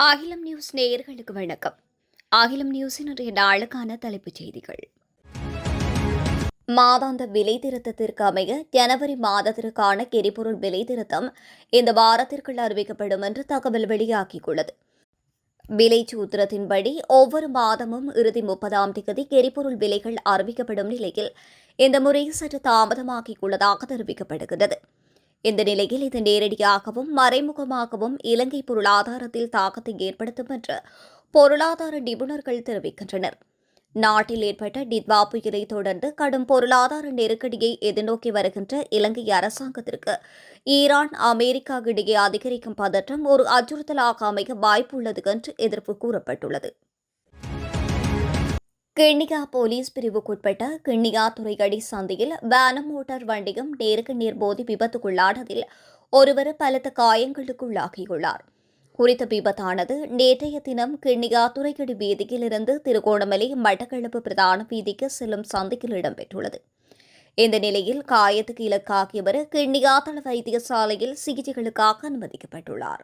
அகிலம் நியூஸ் நேயர்களுக்கு வணக்கம். அகிலம் நியூஸின் இன்றைய நாளுக்கான தலைப்புச் செய்திகள். மாதாந்த விலை திருத்தத்திற்கு அமைய ஜனவரி மாதத்திற்கான எரிபொருள் விலை திருத்தம் இந்த வாரத்திற்குள் அறிவிக்கப்படும் என்று தகவல் வெளியாகியுள்ளது. விலை சூத்திரத்தின்படி ஒவ்வொரு மாதமும் இறுதி 30ஆம் தேதி எரிபொருள் விலைகள் அறிவிக்கப்படும் நிலையில் இந்த முறை சற்று தாமதமாகியுள்ளதாக தெரிவிக்கப்படுகிறது. இந்த நிலையில் இது நேரடியாகவும் மறைமுகமாகவும் இலங்கை பொருளாதாரத்தில் தாக்கத்தை ஏற்படுத்தும் என்று பொருளாதார நிபுணர்கள் தெரிவிக்கின்றனர். நாட்டில் ஏற்பட்ட டிட்வா புயலை தொடர்ந்து கடும் பொருளாதார நெருக்கடியை எதிர்நோக்கி வருகின்ற இலங்கை அரசாங்கத்திற்கு ஈரான், அமெரிக்கா இடையே அதிகரிக்கும் பதற்றம் ஒரு அச்சுறுத்தலாக அமைய வாய்ப்புள்ளது என்று எதிர்ப்பு கூறப்பட்டுள்ளது. கிண்ணியா போலீஸ் பிரிவுக்குட்பட்ட கிண்ணியா துறையடி சந்தையில் வேனம் மோட்டார் வண்டியும் நேருக்கு நேர் மோதி விபத்துக்குள்ளானதில் ஒருவர் பலத்த காயங்களுக்குள்ளாகியுள்ளார். குறித்த விபத்தானது நேற்றைய தினம் கிண்ணியா துறையடி வீதியிலிருந்து திருகோணமலை மட்டக்களப்பு பிரதான வீதிக்கு செல்லும் சந்தையில் இடம்பெற்றுள்ளது. இந்த நிலையில் காயத்துக்கு இலக்காகியவர் கிண்ணியா தள வைத்தியசாலையில் சிகிச்சைகளுக்காக அனுமதிக்கப்பட்டுள்ளார்.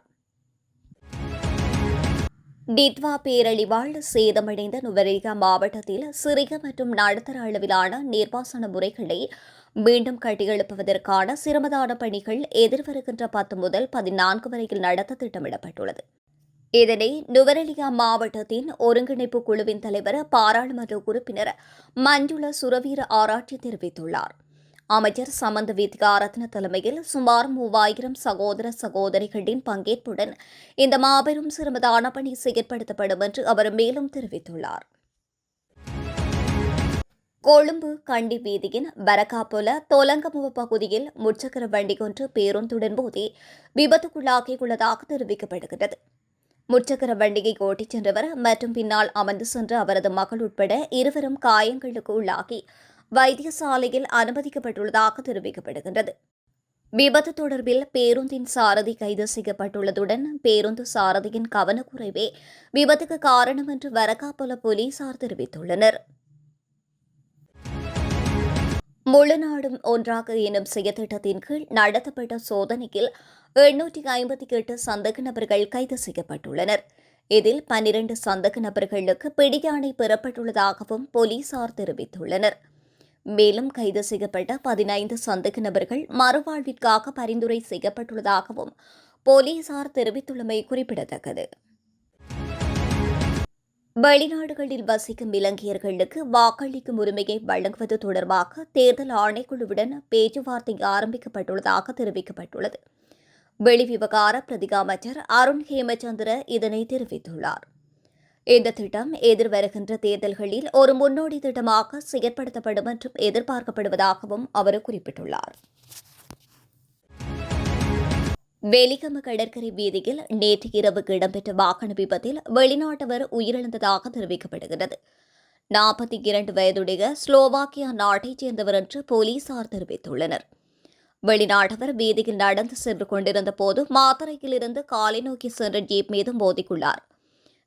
டிட்வா பேரழிவால் சேதமடைந்த நுவரெலியா மாவட்டத்தில் சிறிய மற்றும் நடுத்தர அளவிலான நீர்ப்பாசன முறைகளை மீண்டும் கட்டியெழுப்புவதற்கான சிரமதான பணிகள் எதிர்வருகின்ற 10 முதல் 14 வரையில் நடத்த திட்டமிடப்பட்டுள்ளது. இதனை நுவரெலியா மாவட்டத்தின் ஒருங்கிணைப்பு குழுவின் தலைவர் பாராளுமன்ற உறுப்பினர் மஞ்சுள சுரவீர ஆராய்ச்சி தெரிவித்துள்ளார். அமைச்சர் சமந்த வித்யாரத்ன தலைமையில் சுமார் 3000 சகோதர சகோதரிகளின் பங்கேற்புடன் இந்த மாபெரும் சிரமதான பணி செயற்படுத்தப்படும் என்று அவர் மேலும் தெரிவித்துள்ளார். கொழும்பு கண்டி வீதியின் பரகாபொல தொலங்கமுவ பகுதியில் முச்சக்கர வண்டி ஒன்று பேருந்துடன் மோதி விபத்துக்குள்ளாகியுள்ளதாக தெரிவிக்கப்படுகிறது. முச்சக்கர வண்டியை ஓட்டிச் சென்றவர் மற்றும் பின்னால் அமர்ந்து சென்ற அவரது மகள் உட்பட இருவரும் காயங்களுக்கு உள்ளாகி வைத்தியசாலையில் அனுமதிக்கப்பட்டுள்ளதாக தெரிவிக்கப்படுகின்றது. விபத்து தொடர்பில் பேருந்தின் சாரதி கைது செய்யப்பட்டுள்ளதுடன் பேருந்து சாரதியின் கவனக்குறைவே விபத்துக்கு காரணம் என்று வரகாபொல போலீசார் தெரிவித்துள்ளனர். முழுநாடும் ஒன்றாக எனும் செயற்திட்டத்தின் கீழ் நடத்தப்பட்ட சோதனையில் 858 சந்தேக நபர்கள் கைது செய்யப்பட்டுள்ளனர். இதில் 12 சந்தேக நபர்களுக்கு பிடியாணை பெறப்பட்டுள்ளதாகவும் போலீசார் தெரிவித்துள்ளனர். மேலும் கைது செய்யப்பட்ட 15 சந்தேக நபர்கள் மறுவாழ்விற்காக பரிந்துரை செய்யப்பட்டுள்ளதாகவும் போலீசார் தெரிவித்துள்ளமை குறிப்பிடத்தக்கது. வெளிநாடுகளில் வசிக்கும் இலங்கையர்களுக்கு வாக்களிக்கும் உரிமையை வழங்குவது தொடர்பாக தேர்தல் ஆணைக்குழுவுடன் பேச்சுவார்த்தை ஆரம்பிக்கப்பட்டுள்ளதாக தெரிவிக்கப்பட்டுள்ளது. வெளிவிவகார பிரதிகா அமைச்சர் அருண் ஹேமச்சந்திர இதனை தெரிவித்துள்ளார். இந்த திட்டம் எதிர்வருகின்ற தேர்தல்களில் ஒரு முன்னோடி திட்டமாக செயற்படுத்தப்படும் என்றும் எதிர்பார்க்கப்படுவதாகவும் அவர் குறிப்பிட்டுள்ளார். வெலிகம கடற்கரை வீதியில் நேற்று இரவு இடம்பெற்ற வாகன விபத்தில் வெளிநாட்டவர் உயிரிழந்ததாக தெரிவிக்கப்படுகிறது. 42 வயதுடைய ஸ்லோவாக்கியா நாட்டைச் சேர்ந்தவர் என்று போலீசார் தெரிவித்துள்ளனர். வெளிநாட்டவர் வீதியில் நடந்து சென்று கொண்டிருந்த போது மாத்தறையிலிருந்து காலை நோக்கி சென்ற ஜீப் மீது மோதிக்குள்ளார்.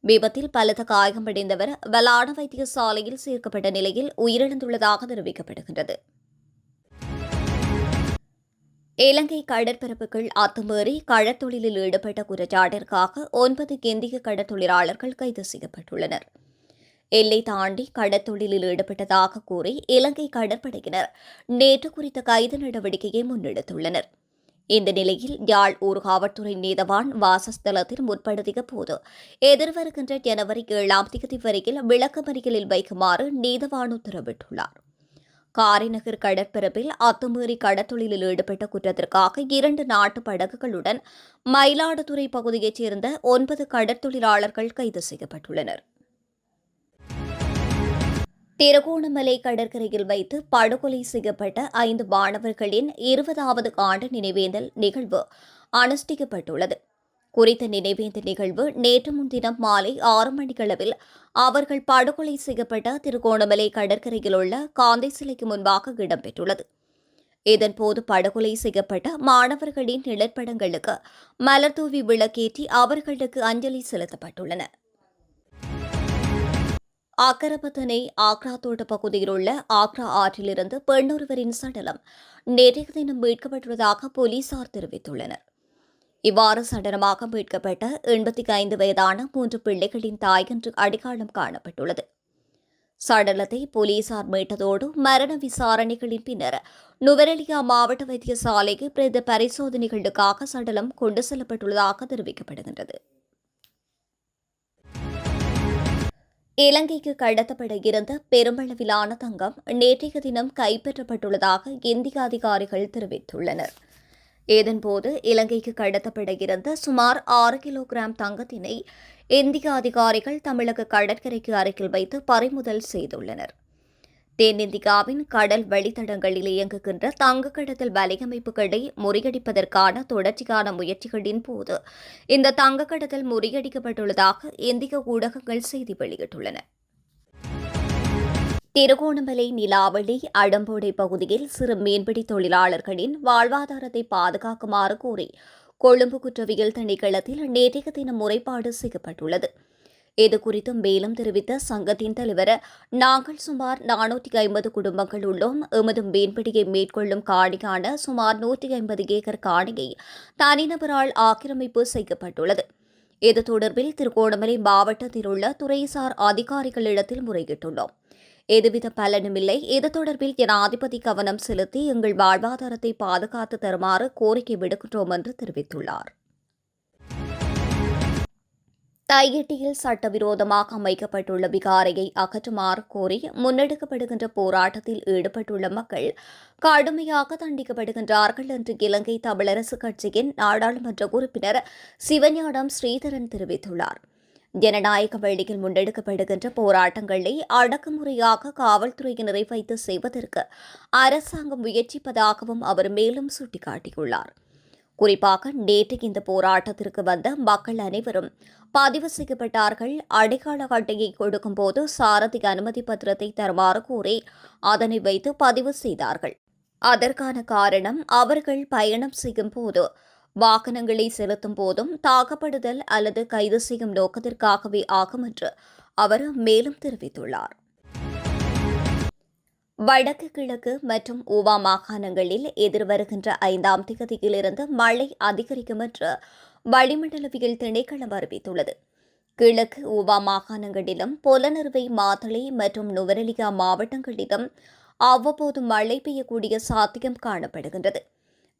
விபத்தில் பலத்த காயமடைந்தவர் வலான வைத்தியசாலையில் சேர்க்கப்பட்ட நிலையில் உயிரிழந்துள்ளதாக தெரிவிக்கப்படுகிறது. இலங்கை கடற்பரப்புகள் அத்துமீறி கடற்தொழிலில் ஈடுபட்ட குற்றச்சாட்டிற்காக 9 இந்திய கடற்தொழிலாளர்கள் கைது செய்யப்பட்டுள்ளனர். எல்லை தாண்டி கடற்தொழிலில் ஈடுபட்டதாக கூறி இலங்கை கடற்படையினர் நேற்று குறித்த கைது நடவடிக்கையை முன்னெடுத்துள்ளனர். இந்த நிலையில் யாழ் ஊர்காவல்துறை நீதவான் வாசஸ்தலத்தில் முற்படுத்திய போது எதிர்வருகின்ற ஜனவரி 7ஆம் தேதி வரையில் விளக்கமறியலில் வைக்குமாறு நீதவான் உத்தரவிட்டுள்ளார். காரைநகர் கடற்பரப்பில் அத்துமீறி கடற்தொழிலில் ஈடுபட்ட குற்றத்திற்காக 2 நாட்டு படகுகளுடன் மயிலாடுதுறை பகுதியைச் சேர்ந்த 9 கடற்தொழிலாளர்கள் கைது செய்யப்பட்டுள்ளனர். திருகோணமலை கடற்கரையில் வைத்து படுகொலை செய்யப்பட்ட 5 மாணவர்களின் 20வது ஆண்டு நினைவேந்தல் நிகழ்வு அனுஷ்டிக்கப்பட்டுள்ளது. குறித்த நினைவேந்தல் நிகழ்வு நேற்று முன்தினம் மாலை 6 மணியளவில் அவர்கள் படுகொலை செய்யப்பட்ட திருகோணமலை கடற்கரையில் உள்ள காந்தி சிலைக்கு முன்பாக இடம்பெற்றுள்ளது. இதன்போது படுகொலை செய்யப்பட்ட மாணவர்களின் நிழற்படங்களுக்கு மலர்தூவி விளக்கேற்றி அவர்களுக்கு அஞ்சலி செலுத்தப்பட்டுள்ளன. அக்கரப்பத்தனை ஆக்ரா தோட்ட பகுதியில் உள்ள ஆக்ரா ஆற்றிலிருந்து பெண்ணொருவரின் சடலம் நேற்றைய தினம் மீட்கப்பட்டுள்ளதாக போலீசார் தெரிவித்துள்ளனர். இவ்வாறு சடலமாக மீட்கப்பட்ட 85 வயதான 3 பிள்ளைகளின் தாய் என்று அடையாளம் காணப்பட்டுள்ளது. சடலத்தை போலீசார் மீட்டதோடு மரண விசாரணைகளின் பின்னர் நுவரெலியா மாவட்ட வைத்தியசாலைக்கு பிரேத பரிசோதனைகளுக்காக சடலம் கொண்டு செல்லப்பட்டுள்ளதாக தெரிவிக்கப்படுகின்றது. இலங்கைக்கு கடத்தப்பட இருந்த பெருமளவிலான தங்கம் நேற்றைய தினம் கைப்பற்றப்பட்டுள்ளதாக இந்திய அதிகாரிகள் தெரிவித்துள்ளனர். இதன்போது இலங்கைக்கு கடத்தப்பட இருந்த சுமார் 6 கிலோகிராம் தங்கத்தினை இந்திய அதிகாரிகள் தமிழக கடற்கரைக்கு அருகில் வைத்து பறிமுதல் செய்துள்ளனர். தென்னிந்தியாவின் கடல் வழித்தடங்களில் இயங்குகின்ற தங்க கடத்தல் வலையமைப்புகளை முறியடிப்பதற்கான தொடர்ச்சியான முயற்சிகளின் போது இந்த தங்க கடத்தல் முறியடிக்கப்பட்டுள்ளதாக இந்திய ஊடகங்கள் செய்தி வெளியிட்டுள்ளன. திருகோணமலை நிலாவளி அடம்போடை பகுதியில் சிறு மீன்பிடி தொழிலாளர்களின் வாழ்வாதாரத்தை பாதுகாக்குமாறு கோரி கொழும்பு குற்றவியல் திணைக்களத்தில் நேற்றைய தினம் முறைப்பாடு செய்யப்பட்டுள்ளது. இதுகுறித்து மேலும் தெரிவித்த சங்கத்தின் தலைவர், நாங்கள் சுமார் 450 குடும்பங்கள் உள்ளோம். எமது மீன்பிடியை மேற்கொள்ளும் காணியான சுமார் 150 ஏக்கர் காணியை தனிநபரால் ஆக்கிரமிப்பு செய்யப்பட்டுள்ளது. இது தொடர்பில் திருகோணமலை மாவட்டத்தில் உள்ள துறைசார் அதிகாரிகளிடத்தில் முறையிட்டுள்ளோம். எதுவித பலனுமில்லை. இது தொடர்பில் ஜனாதிபதி கவனம் செலுத்தி எங்கள் வாழ்வாதாரத்தை பாதுகாத்து தருமாறு கோரிக்கை விடுக்கின்றோம் என்று தெரிவித்துள்ளார். தையிட்டியில் சட்டவிரோதமாக அமைக்கப்பட்டுள்ள விகாரையை அகற்றுமாறு கோரி முன்னெடுக்கப்படுகின்ற போராட்டத்தில் ஈடுபட்டுள்ள மக்கள் கடுமையாக தண்டிக்கப்படுகின்றார்கள் என்று இலங்கை தமிழரசுக் கட்சியின் நாடாளுமன்ற உறுப்பினர் சிவஞானம் ஸ்ரீதரன் தெரிவித்துள்ளார். ஜனநாயக வழியில் முன்னெடுக்கப்படுகின்ற போராட்டங்களை அடக்குமுறையாக காவல்துறையினரை வைத்து செய்வதற்கு அரசாங்கம் முயற்சிப்பதாகவும் அவர் மேலும் சுட்டிக்காட்டியுள்ளார். குறிப்பாக நேற்று இந்த போராட்டத்திற்கு வந்த மக்கள் அனைவரும் பதிவு செய்யப்பட்டார்கள். அடையாள அட்டையை கொடுக்கும்போது சாரதி அனுமதி பத்திரத்தை தருமாறு கூறி அதனை வைத்து பதிவு செய்தார்கள். அதற்கான காரணம், அவர்கள் பயணம் செய்யும் போது வாகனங்களை செலுத்தும் போதும் தாக்கப்படுதல் அல்லது கைது செய்யும் நோக்கத்திற்காகவே ஆகும் என்று அவர் மேலும் தெரிவித்துள்ளார். வடக்கு, கிழக்கு மற்றும் ஊவா மாகாணங்களில் எதிர்வருகின்ற 5ஆம் தேதியிலிருந்து மழை அதிகரிக்கும் என்று வளிமண்டலவியல் திணைக்களம் அறிவித்துள்ளது. கிழக்கு ஊவா மாகாணங்களிலும் பொலனறுவை, மாத்தளை மற்றும் நுவரெலியா மாவட்டங்களிலும் அவ்வப்போது மழை பெய்யக்கூடிய சாத்தியம் காணப்படுகின்றது.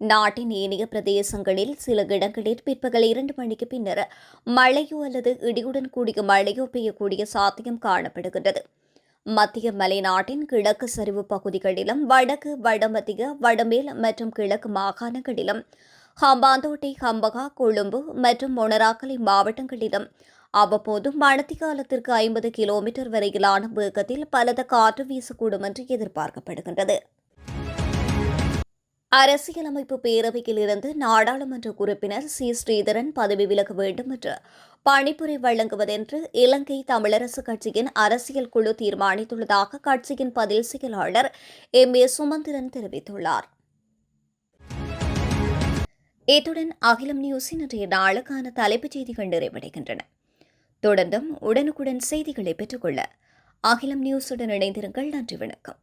நாட்டின் ஏனைய பிரதேசங்களில் சில இடங்களில் பிற்பகல் 2 மணிக்கு பின்னர் மழையோ அல்லது இடியுடன் கூடிய மழையோ பெய்யக்கூடிய சாத்தியம் காணப்படுகின்றது. மத்திய மலைநாட்டின் கிழக்கு சரிவு பகுதிகளிலும் வடக்கு, வடமத்திய, வடமேல் மற்றும் கிழக்கு மாகாணங்களிலும் ஹம்பாந்தோட்டை, ஹம்பகா, கொழும்பு மற்றும் மொனராகலை மாவட்டங்களிலும் அவ்வப்போது மணித்தியாலத்திற்கு 50 கிலோமீட்டர் வரையிலான வேகத்தில் பலத்த காற்று வீசக்கூடும் என்று எதிர்பார்க்கப்படுகின்றது. அரசியலமைப்பு பேரவையில் இருந்து நாடாளுமன்ற உறுப்பினர் சி. ஸ்ரீதரன் பதவி விலக வேண்டும் என்று பணிப்புரை வழங்குவதென்று இலங்கை தமிழரசுக் கட்சியின் அரசியல் குழு தீர்மானித்துள்ளதாக கட்சியின் பதில் செயலாளர் M.A. சுமந்திரன் தெரிவித்துள்ளார். இத்துடன் அகிலம் நியூஸின் இன்றைய நாளுக்கான தலைப்புச் செய்திகள் நிறைவடைகின்றன. தொடர்ந்தும் உடனுக்குடன் செய்திகளை பெற்றுக்கொள்ள அகிலம் நியூஸுடன் இணைந்திருங்கள். நன்றி, வணக்கம்.